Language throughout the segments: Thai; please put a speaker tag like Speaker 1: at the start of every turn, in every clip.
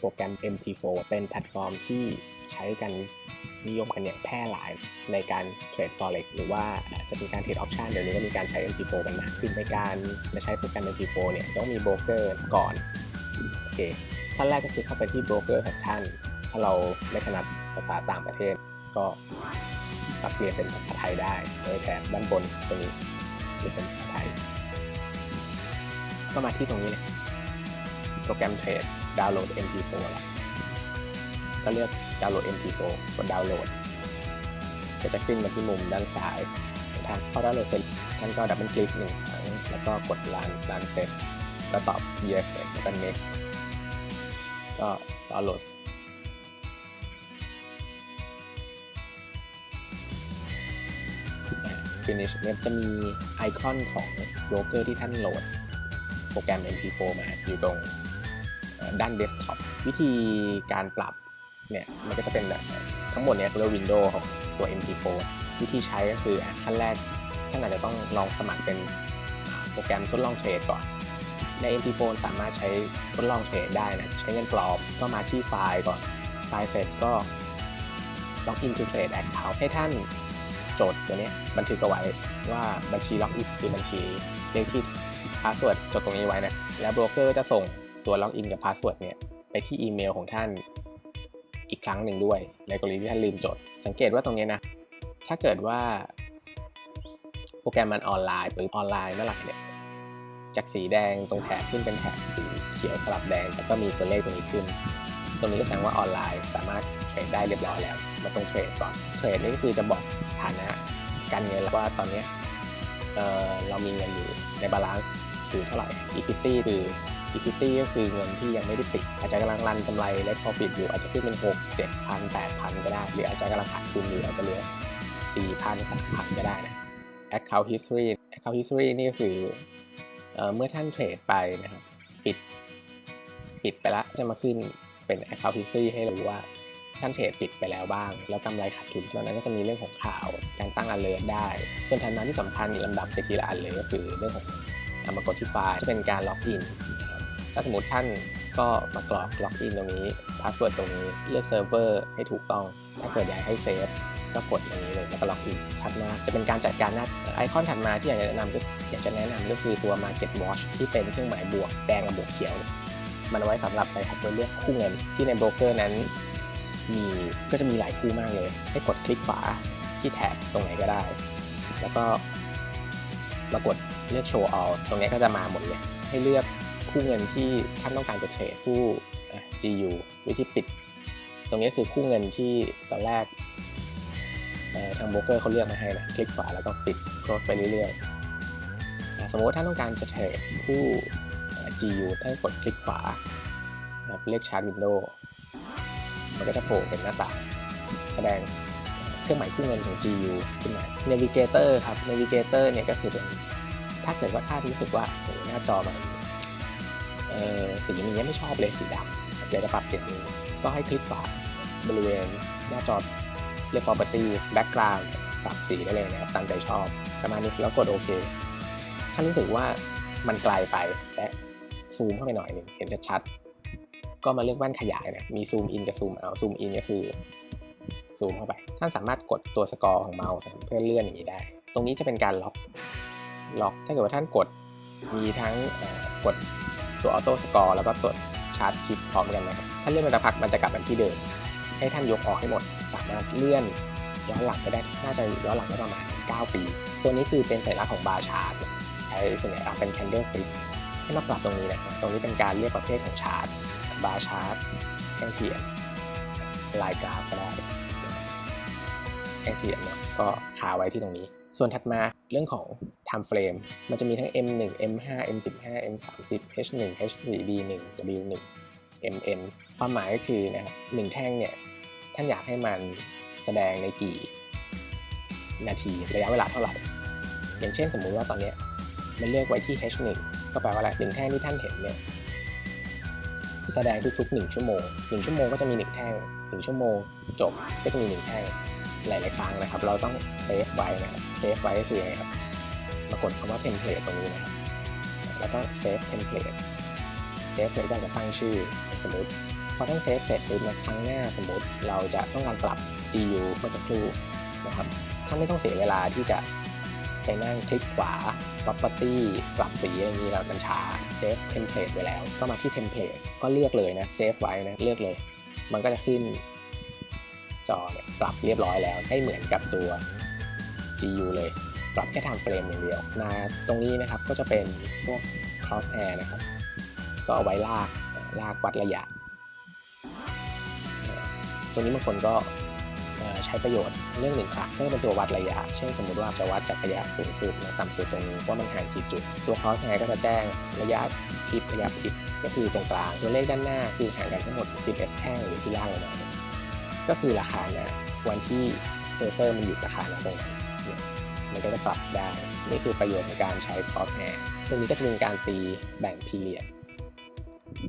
Speaker 1: โปรแกรม MT4 เป็นแพลตฟอร์มที่ใช้กันนิยมกันอย่างแพร่หลายในการเทรด Forex หรือว่าจะเป็นการเทรดออปชันเดี๋ยวนี้ก็มีการใช้ MT4 กันมากขึ้นในการจะใช้โปรแกรม MT4 เนี่ยต้องมีโบรกเกอร์ก่อนโอเคขั้นแรกก็คือเข้าไปที่โบรกเกอร์ของท่านถ้าเราไม่ถนัดภาษาต่างประเทศก็ปรับเปลี่ยนเป็นภาษาไทยได้โดยแถบด้านบนตรงนี้จะเป็นภาษาไทยก็มาที่ตรงนี้เลยโปรแกรมเทรดดาวน์โหลด MT4 แล้วก็เลือกดาวน์โหลด MT4 กดดาวน์โหลดก็จะขึ้นมาที่มุมด้านซ้ายของท่านพอดาวน์โหลดเสร็จท่านก็ดับเบิลคลิก1 ครั้งแล้วก็กดรันเสร็จก็ตอบ yes แล้วก็ next ก็ดาวน์โหลดfinish เนี่ยจะมีไอคอนของโบรกเกอร์ที่ท่านโหลดโปรแกรม MT4 มาอยู่ตรงด้านเดสก์ท็อปวิธีการปรับเนี่ยมันก็จะเป็นทั้งหมดเนี่ยคือวินโดว์ของตัว MT4 วิธีใช้ก็คือขั้นแรกท่านอาจจะต้องลองสมัครเป็นโปรแกรมทดลองเทรดก่อนใน MT4 สามารถใช้ทดลองเทรดได้นะใช้เงินปลอมก็มาที่ไฟล์ก่อนไฟล์เสร็จก็ Login to Trade Account ให้ท่านโจทย์ตัวนี้บันทึกเอาไว้ว่าบัญชีล็อกอินคือบัญชีเลขที่พาสเวิร์ดจดตรงนี้ไว้นะแล้วโบรกเกอร์จะส่งตัวล็อกอินกับพาสเวิร์ดเนี่ยไปที่อีเมลของท่านอีกครั้งหนึ่งด้วยในกรณีที่ท่านลืมจดสังเกตว่าตรงนี้นะถ้าเกิดว่าโปรแกรมมันออนไลน์หรือออนไลน์เมื่อไหร่เนี่ยจากสีแดงตรงแถบขึ้นเป็นแถบสีเขียวสลับแดงแล้วก็มีตัวเลขตรงนี้ขึ้นตรงนี้ก็แสดงว่าออนไลน์สามารถเทรดได้เรียบร้อยแล้วมาตรงเทรดก่อนเทรดนี่ก็คือจะบอกสถานะการเงินว่าตอนนี้เรามีเงินอยู่ในบาลานซ์คือเท่าไหร่ equity คือ equity ก็คือเงินที่ยังไม่ได้ติดอาจจะกำลังรันกำไรและ profit อยู่อาจจะขึ้นเป็น6 7,000 8,000 ก็ได้หรืออาจจะกำลังขาดทุนอยู่อาจจะเหลือ 4,000 3,000 ก็ได้นะ account history นี่ก็คือเมื่อท่านเทรดไปนะครับปิดไปแล้วจะมาขึ้นเป็น account history ให้รู้ว่าท่านเทรดปิดไปแล้วบ้างแล้วกำไรขาดทุนตอนนั้นก็จะมีเรื่องของข่าวการตั้ง alert ได้ส่วนถัดมาที่สำคัญลำดับไปทีละอันเลยก็คือเรื่องของมากดที่ไฟล์จะเป็นการล็อกอินนะครับถ้าสมมติท่านก็มากรอกล็อกอินตรงนี้พาสเวิร์ดตรงนี้เลือกเซิร์ฟเวอร์ให้ถูกต้องถ้าเกิดอยากให้เซฟก็กดอย่างนี้เลยแล้วก็ล็อกอินถัดมาจะเป็นการจัดการหน้าไอคอนถัดมาที่อยากจะแนะนำก็คือตัว Market Watch ที่เป็นเครื่องหมายบวกแดงกับบวกเขียวมันเอาไว้สำหรับไปเลือกคู่เงินที่ในโบรกเกอร์นั้นก็จะมีหลายคู่มากเลยให้กดคลิกขวาที่แท็บตรงไหนก็ได้แล้วก็มากดเลือก Show All ตรงนี้ก็จะมาหมดเลยให้เลือกคู่เงินที่ท่านต้องการจะเทรดคู่ GU วิธีปิดตรงนี้คือคู่เงินที่ตอนแรกทางโบรกเกอร์เขาเลือกมาให้นะคลิกขวาแล้วก็ปิด close ไปเรื่อยๆสมมติว่าท่านต้องการจะเทรดคู่ GU ท่านกดคลิกขวาเลือก Chart Window มันก็จะโผล่เป็นหน้าต่างแสดงเครื่องหมายคู่เงินของ GU ขึ้นมา Navigator ครับ Navigator เนี่ยก็คือถ้าเกิดว่าท่านรู้สึกว่าหน้าจอมันสีนี้ไม่ชอบเลยสีดำเดี๋ยวจะปรับเปลี่ยนก็ให้คลิกขวาบริเวณหน้าจอเลือก Property Background ปรับสีได้เลยนะครับตามใจชอบประมาณนี้แล้วกดโอเคถ้ารู้สึกว่ามันไกลไปและซูมเข้าไปหน่อยนึงเห็นชัดๆก็มาเลือกแว่นขยายนะมีซูมอินกับซูมเอาซูมอินก็คือซูมเข้าไปท่านสามารถกดตัวสกอร์ของเมาส์เพื่อเลื่อนอย่างนี้ได้ตรงนี้จะเป็นการล็อกถ้าเกิดว่าท่านกดมีทั้งกดตัวออโต้สกอร์แล้วก็ตัวชาร์จชิปพร้อมกันนะครับถ้าเลื่อนไปสักพักมันจะกลับมาที่เดิมให้ท่านยกออกให้หมดสามารถเลื่อนย้อนหลังไปได้น่าจะย้อนหลังได้ประมาณ9 ปีตัวนี้คือเป็นสัญลักษณ์ของบาร์ชาร์ตใช้ส่วนใหญ่เป็น candle stick ให้มาปรับตรงนี้นะครับตรงนี้เป็นการเรียกประเภทของชาร์ตบาร์ชาร์ตแท่งเทียนลายกราฟก็ได้แท่งเทียนเนี่ยก็คาไว้ที่ตรงนี้ส่วนถัดมาเรื่องของ time frame มันจะมีทั้ง M1 M5 M15 M30 H1 H4 D1 W1 MN ความหมายก็คือนะครับ1แท่งเนี่ยท่านอยากให้มันแสดงในกี่นาทีระยะเวลาเท่าไหร่อย่างเช่นสมมุติว่าตอนนี้มันเลือกไว้ที่ H1 ก็แปลว่าอะไร1แท่งที่ท่านเห็นเนี่ยแสดงทุกๆ1ชั่วโมง1ชั่วโมงก็จะมี1แท่ง1ชั่วโมงจบก็จะมี1แท่งหลายๆครั้งนะครับเราต้องเซฟไว้นะครับเซฟไว้ก็คือไงครับมากดคำว่า template ตรงนี้นะครับแล้วก็เซฟ template ก็จะตั้งชื่อสมมติ พอท่านเซฟเสร็จปุ๊บนะครั้งหน้าสมมติเราจะต้องการปรับ GU เมื่อสักครู่นะครับท่านไม่ต้องเสียเวลาที่จะไปนั่งคลิกขวา property ปรับสีอย่างนี้แล้วมันช้าเซฟเทมเพลตไว้แล้วก็มาที่เทมเพลตก็เลือกเลยนะเซฟไว้นะเลือกเลยมันก็จะขึ้นจอเนี่ยปรับเรียบร้อยแล้วให้เหมือนกับตัว GU เลยปรับแค่ไทม์เฟรมอย่างเดียวมาตรงนี้นะครับก็จะเป็นพวก crosshair นะครับก็เอาไว้ลากวัดระยะตัวนี้บางคนก็ใช้ประโยชน์เรื่องหนึ่งครับก็เป็นตัววัดระยะเช่นสมมติว่าจะวัดจากระยะสูงสุดต่ำสุดตรงนี้ว่ามันห่างกี่จุดตัว crosshair ก็จะแจ้งระยะพลิกก็คือตรงกลางตัวเลขด้านหน้าคือห่างกันทั้งหมด11แท่งหรือที่ล่างลงมาก็คือราคานะวันที่เคอร์เซอร์มันหยุดราคานะตรงนั้นมันก็จะปรับได้นี่คือประโยชน์ในการใช้ crosshair ตรงนี้ก็จะเป็นการตีแบ่ง period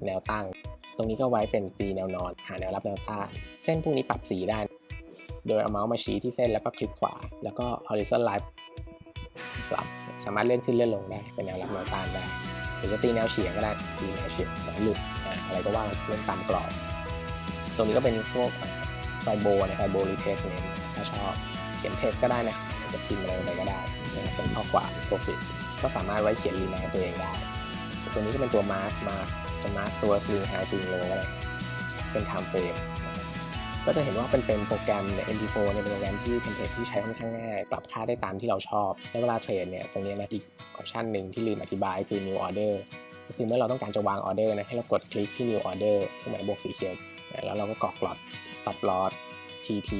Speaker 1: แนวตั้งตรงนี้ก็ไว้เป็นตีแนวนอนหาแนวรับแนวต้านเส้นพวกนี้ปรับสีได้โดยเอาเมาส์มาชี้ที่เส้นแล้วก็คลิกขวาแล้วก็ horizontal line ปรับสามารถเลื่อนขึ้นเลื่อนลงได้เป็นแนวรับแนวต้านได้หรือจะตีแนวเฉียงก็ได้ตีแนวเฉียงหลุดอะไรก็ว่าเล่นตามกรอบตรงนี้ก็เป็นพวกไฟโบนะไฟโบรีเทสเน้นถ้าชอบเขียนเทสก็ได้นะจะพิมพ์อะไรไปก็ได้เป็นข้อความโปรฟิตก็สามารถไว้เขียนรีมาร์คตัวเองได้ตัวนี้ก็เป็นตัวมาร์คจะมาร์คตัวสวิงไฮสวิงโลก็ได้เป็นไทม์เฟรมก็จะเห็นว่าเป็นโปรแกรมใน MP4 เนี่ยเป็นโปรแกรมที่เทมเพลตที่ใช้ค่อนข้างง่ายปรับค่าได้ตามที่เราชอบแล้วเวลาเทรดเนี่ยตรงนี้นะอีกออปชันหนึ่งที่ลืมอธิบายคือ new order ก็คือเมื่อเราต้องการจะวางออเดอร์นะให้เรากดคลิกที่ new order เครื่องหมายบวกสีเขียวแล้วเราก็กรอกล็อต stop loss TP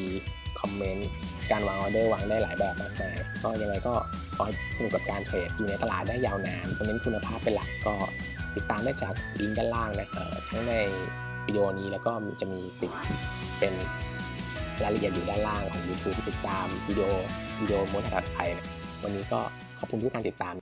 Speaker 1: comment การวางออเดอร์วางได้หลายแบบมากมายก็ยังไงก็ขอให้สนุกกับการเทรดอยู่ในตลาดได้ยาวนานเน้นคุณภาพเป็นหลักก็ติดตามได้จากลิงก์ด้านล่างนะทั้งในวิดีโอนี้แล้วก็จะมีติดเป็นรายละเอียดอยู่ด้านล่างของ YouTube ติดตามวิดีโอม้วนถัดไปนะวันนี้ก็ขอบคุณทุกการติดตาม